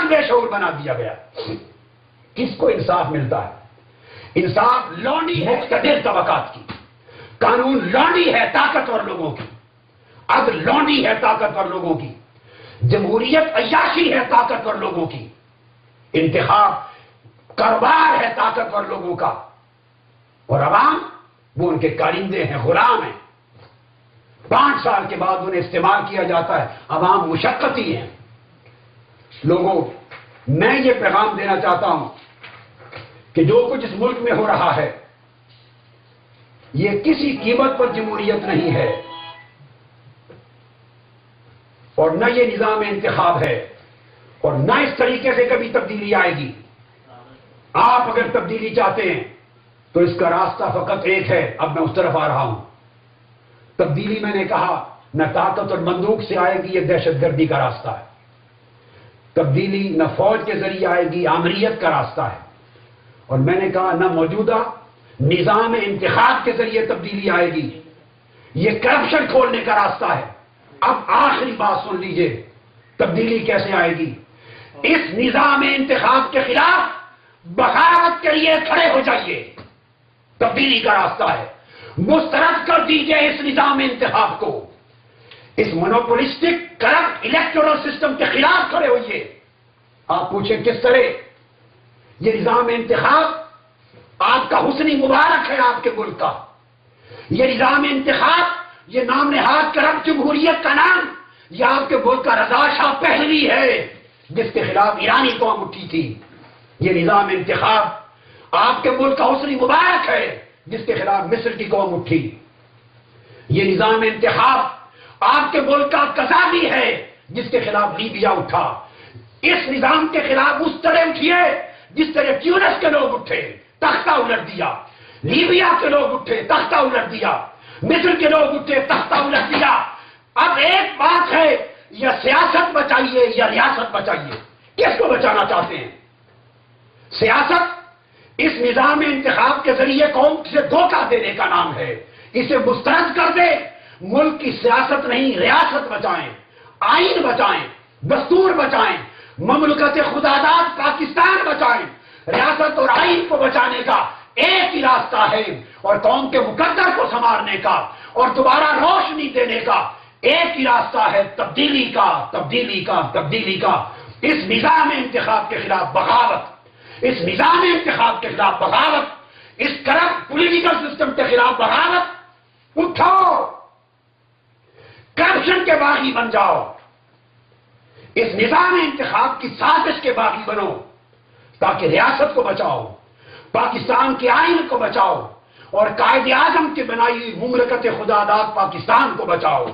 بے شعور بنا دیا گیا. کس کو انصاف ملتا ہے؟ انصاف لونڈی ہے مقتدر طبقات کی، قانون لونڈی ہے طاقتور لوگوں کی، عدل لونڈی ہے طاقتور لوگوں کی، جمہوریت عیاشی ہے طاقتور لوگوں کی، انتخاب کاروبار ہے طاقتور لوگوں کا، اور عوام وہ ان کے کارندے ہیں، غلام ہیں. 5 سال کے بعد انہیں استعمال کیا جاتا ہے. عوام مشقتی ہیں. لوگوں، میں یہ پیغام دینا چاہتا ہوں کہ جو کچھ اس ملک میں ہو رہا ہے یہ کسی قیمت پر جمہوریت نہیں ہے، اور نہ یہ نظام انتخاب ہے، اور نہ اس طریقے سے کبھی تبدیلی آئے گی. آپ اگر تبدیلی چاہتے ہیں تو اس کا راستہ فقط ایک ہے. اب میں اس طرف آ رہا ہوں. تبدیلی میں نے کہا نہ طاقت اور بندوق سے آئے گی، یہ دہشت گردی کا راستہ ہے. تبدیلی نہ فوج کے ذریعے آئے گی، آمریت کا راستہ ہے. اور میں نے کہا نہ موجودہ نظام انتخاب کے ذریعے تبدیلی آئے گی، یہ کرپشن کھولنے کا راستہ ہے. اب آخری بات سن لیجئے، تبدیلی کیسے آئے گی؟ اس نظام انتخاب کے خلاف بغاوت کے لیے کھڑے ہو جائیے. تبدیلی کا راستہ ہے. مسترد کر دیجئے اس نظام انتخاب کو. اس مونوپولسٹک کرپٹ الیکٹورل سسٹم کے خلاف کھڑے ہوئیے. آپ پوچھیں کس طرح؟ یہ نظام انتخاب آپ کا حسنی مبارک ہے آپ کے ملک کا. یہ نظام انتخاب، یہ نام نہاد کرپٹ جمہوریت کا نام، یہ آپ کے ملک کا رضا شاہ پہلوی ہے جس کے خلاف ایرانی قوم اٹھی تھی. یہ نظام انتخاب آپ کے ملک کا حسنی مبارک ہے جس کے خلاف مصر کی قوم اٹھی. یہ نظام انتخاب آپ کے ملک کا قذافی ہے جس کے خلاف لیبیا اٹھا. اس نظام کے خلاف اس طرح اٹھیے جس طرح ٹیونس کے لوگ اٹھے، تختہ الٹ دیا. لیبیا کے لوگ اٹھے، تختہ الٹ دیا. مصر کے لوگ اٹھے، تختہ الٹ دیا. اب ایک بات ہے، یا سیاست بچائیے یا ریاست بچائیے. کس کو بچانا چاہتے ہیں؟ سیاست اس نظام انتخاب کے ذریعے قوم سے دھوکہ دینے کا نام ہے. اسے مسترد کر دے. ملک کی سیاست نہیں، ریاست بچائیں، آئین بچائیں، دستور بچائیں، مملکت خداداد پاکستان بچائیں. ریاست اور آئین کو بچانے کا ایک ہی راستہ ہے، اور قوم کے مقدر کو سنوارنے کا اور دوبارہ روشنی دینے کا ایک ہی راستہ ہے، تبدیلی کا، تبدیلی کا، تبدیلی کا. اس نظام انتخاب کے خلاف بغاوت، اس نظام انتخاب کے خلاف بغاوت، اس کرپٹ پولیٹیکل سسٹم کے خلاف بغاوت. اٹھو، کرپشن کے باغی بن جاؤ. اس نظام انتخاب کی سازش کے باغی بنو تاکہ ریاست کو بچاؤ، پاکستان کے آئین کو بچاؤ، اور قائد اعظم کی بنائی ہوئی مملکت خداداد پاکستان کو بچاؤ.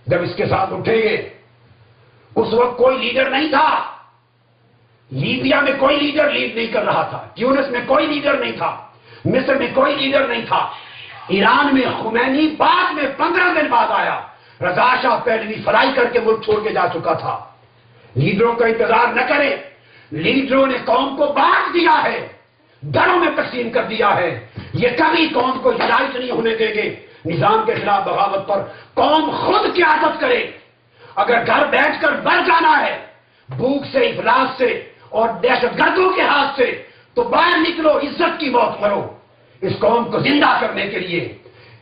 جب اس کے ساتھ اٹھیں گے، اس وقت کوئی لیڈر نہیں تھا. لیبیا میں کوئی لیڈر لیڈ نہیں کر رہا تھا، ٹیونس میں کوئی لیڈر نہیں تھا، مصر میں کوئی لیڈر نہیں تھا. ایران میں خمینی بعد میں 15 دن بعد آیا. رضا شاہ پہلوی فرائی کر کے ملک چھوڑ کے جا چکا تھا. لیڈروں کا انتظار نہ کریں. لیڈروں نے قوم کو بانٹ دیا ہے، گھروں میں تقسیم کر دیا ہے. یہ کبھی قوم کو ہدایت نہیں ہونے دیں گے. نظام کے خلاف بغاوت پر قوم خود قیادت کرے. اگر گھر بیٹھ کر مر جانا ہے بھوک سے، افلاس سے اور دہشت گردوں کے ہاتھ سے، تو باہر نکلو، عزت کی موت مرو. اس قوم کو زندہ کرنے کے لیے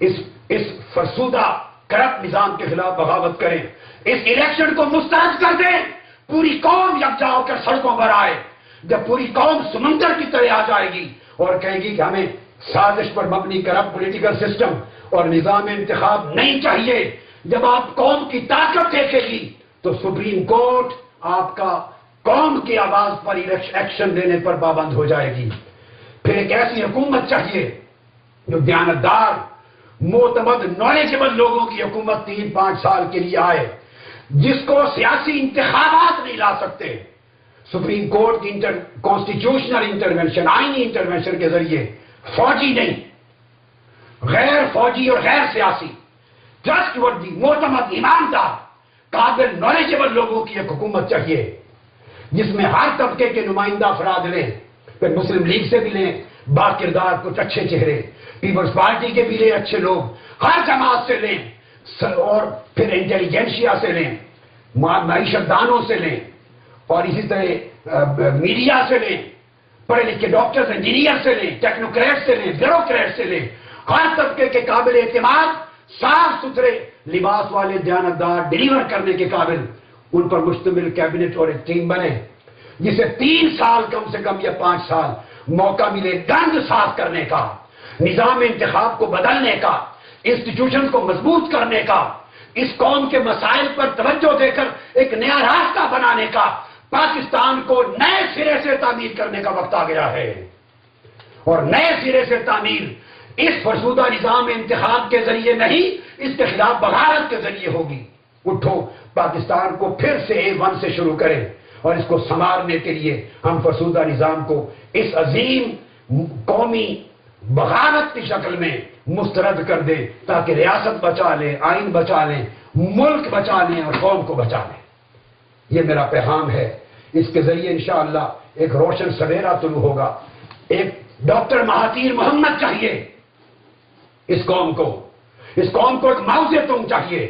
اس فرسودہ کرپٹ نظام کے خلاف بغاوت کریں. اس الیکشن کو مسترد کر دیں. پوری قوم یکجا ہو کر سڑکوں پر آئے. جب پوری قوم سمندر کی طرح آ جائے گی اور کہے گی کہ ہمیں سازش پر مبنی کرپٹ پولیٹیکل سسٹم اور نظام انتخاب نہیں چاہیے، جب آپ قوم کی طاقت دیکھے گی تو سپریم کورٹ آپ کا قوم کی آواز پر ایکشن لینے پر پابند ہو جائے گی. پھر ایک ایسی حکومت چاہیے جو دیانتدار، معتمد، نالجبل لوگوں کی حکومت 3-5 سال کے لیے آئے، جس کو سیاسی انتخابات نہیں لا سکتے. سپریم کورٹ کی کانسٹیٹیوشنل انٹرونشن، آئینی انٹرونشن کے ذریعے، فوجی نہیں، غیر فوجی اور غیر سیاسی، ٹرسٹ وردی، معتمد، ایماندار، قابل، نالجبل لوگوں کی ایک حکومت چاہیے جس میں ہر طبقے کے نمائندہ افراد لیں. پھر مسلم لیگ سے بھی لیں با کردار کچھ اچھے چہرے، پیپلز پارٹی کے بھی لیں اچھے لوگ، ہر جماعت سے لیں، اور پھر انٹیلیجنشیا سے لیں، معیشت دانوں سے لیں، اور اسی طرح میڈیا سے لیں، پڑھے لکھے ڈاکٹرز انجینئر سے لیں، ٹیکنوکریٹ سے لیں، بیوروکریٹ سے لیں، ہر طبقے کے قابل اعتماد صاف ستھرے لباس والے دیانتدار ڈیلیور کرنے کے قابل ان پر مشتمل کیبنٹ اور ایک ٹیم بنے جسے 3 سال کم سے کم یا 5 سال موقع ملے گند صاف کرنے کا، نظام انتخاب کو بدلنے کا، انسٹیٹیوشن کو مضبوط کرنے کا، اس قوم کے مسائل پر توجہ دے کر ایک نیا راستہ بنانے کا، پاکستان کو نئے سرے سے تعمیر کرنے کا وقت آ گیا ہے۔ اور نئے سرے سے تعمیر اس فرسودہ نظام انتخاب کے ذریعے نہیں، اس کے خلاف بغاوت کے ذریعے ہوگی۔ اٹھو، پاکستان کو پھر سے A1 سے شروع کریں اور اس کو سنوارنے کے لیے ہم فرسودہ نظام کو اس عظیم قومی بغاوت کی شکل میں مسترد کر دیں تاکہ ریاست بچا لیں، آئین بچا لیں، ملک بچا لیں اور قوم کو بچا لیں۔ یہ میرا پیغام ہے۔ اس کے ذریعے انشاءاللہ ایک روشن سویرا طلوع ہوگا۔ ایک ڈاکٹر مہاتیر محمد چاہیے اس قوم کو ایک موضع تم چاہیے،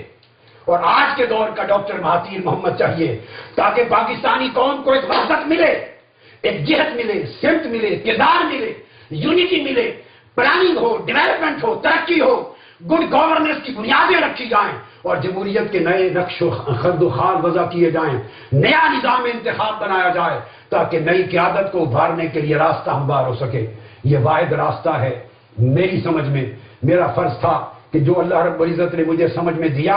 اور آج کے دور کا ڈاکٹر مہاتیر محمد چاہیے تاکہ پاکستانی قوم کو ایک وحدت ملے، ایک جہت ملے، سمت ملے، کردار ملے، یونٹی ملے، پلاننگ ہو، ڈیولپمنٹ ہو، ترقی ہو، گڈ گورننس کی بنیادیں رکھی جائیں اور جمہوریت کے نئے نقش و خد و خال وضع کیے جائیں، نیا نظام انتخاب بنایا جائے تاکہ نئی قیادت کو ابھارنے کے لیے راستہ ہموار ہو سکے۔ یہ واحد راستہ ہے میری سمجھ میں۔ میرا فرض تھا کہ جو اللہ رب العزت نے مجھے سمجھ میں دیا،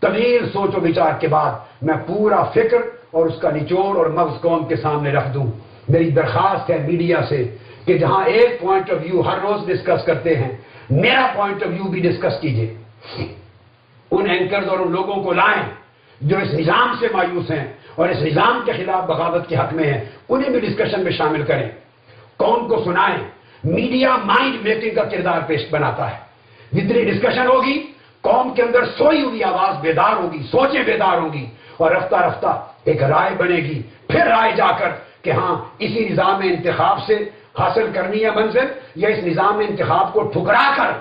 طویل سوچ و بچار کے بعد میں پورا فکر اور اس کا نچوڑ اور مغز قوم کے سامنے رکھ دوں۔ میری درخواست ہے میڈیا سے کہ جہاں ایک پوائنٹ آف ویو ہر روز ڈسکس کرتے ہیں، میرا پوائنٹ آف ویو بھی ڈسکس کیجئے۔ ان اینکرز اور ان لوگوں کو لائیں جو اس نظام سے مایوس ہیں اور اس نظام کے خلاف بغاوت کے حق میں ہیں، انہیں بھی ڈسکشن میں شامل کریں، قوم کو سنائیں۔ میڈیا مائنڈ میکنگ کا کردار پیش بناتا ہے۔ جتنی ڈسکشن ہوگی، قوم کے اندر سوئی ہوئی آواز بیدار ہوگی، سوچیں بیدار ہوگی، اور رفتہ رفتہ ایک رائے بنے گی، پھر رائے جا کر کہ ہاں اسی نظام انتخاب سے حاصل کرنی ہے منزل، یا اس نظام انتخاب کو ٹھکرا کر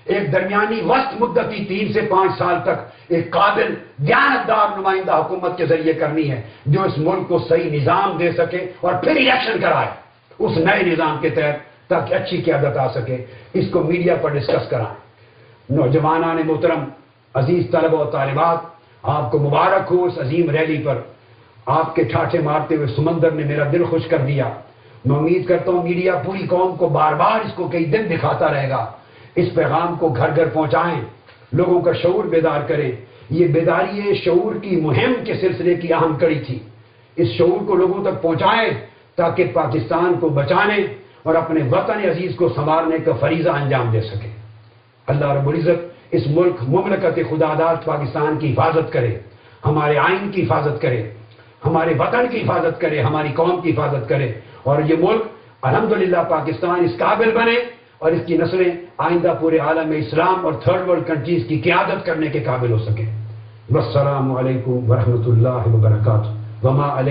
ایک درمیانی وسط مدتی 3 سے 5 سال تک ایک قابل دیانتدار نمائندہ حکومت کے ذریعے کرنی ہے جو اس ملک کو صحیح نظام دے سکے اور پھر الیکشن کرائے اس نئے نظام کے تحت تاکہ اچھی قیادت آ سکے۔ اس کو میڈیا پر ڈسکس کرائیں۔ نوجوانان محترم، عزیز طلبہ و طالبات، آپ کو مبارک ہو اس عظیم ریلی پر۔ آپ کے ٹھاٹھے مارتے ہوئے سمندر نے میرا دل خوش کر دیا۔ میں امید کرتا ہوں میڈیا پوری قوم کو بار بار اس کو کئی دن دکھاتا رہے گا۔ اس پیغام کو گھر گھر پہنچائیں، لوگوں کا شعور بیدار کریں۔ یہ بیداری شعور کی مہم کے سلسلے کی اہم کڑی تھی۔ اس شعور کو لوگوں تک پہنچائیں تاکہ پاکستان کو بچانے اور اپنے وطن عزیز کو سنوارنے کا فریضہ انجام دے سکے۔ اللہ رب العزت اس ملک مملکت خدا داد پاکستان کی حفاظت کرے، ہمارے آئین کی حفاظت کرے، ہمارے وطن کی حفاظت کرے، ہماری قوم کی حفاظت کرے، اور یہ ملک الحمدللہ پاکستان اس قابل بنے اور اس کی نسلیں آئندہ پورے عالم اسلام اور تھرڈ ورلڈ کنٹریز کی قیادت کرنے کے قابل ہو سکے۔ والسلام علیکم ورحمۃ اللہ وبرکاتہ۔ وما علیکم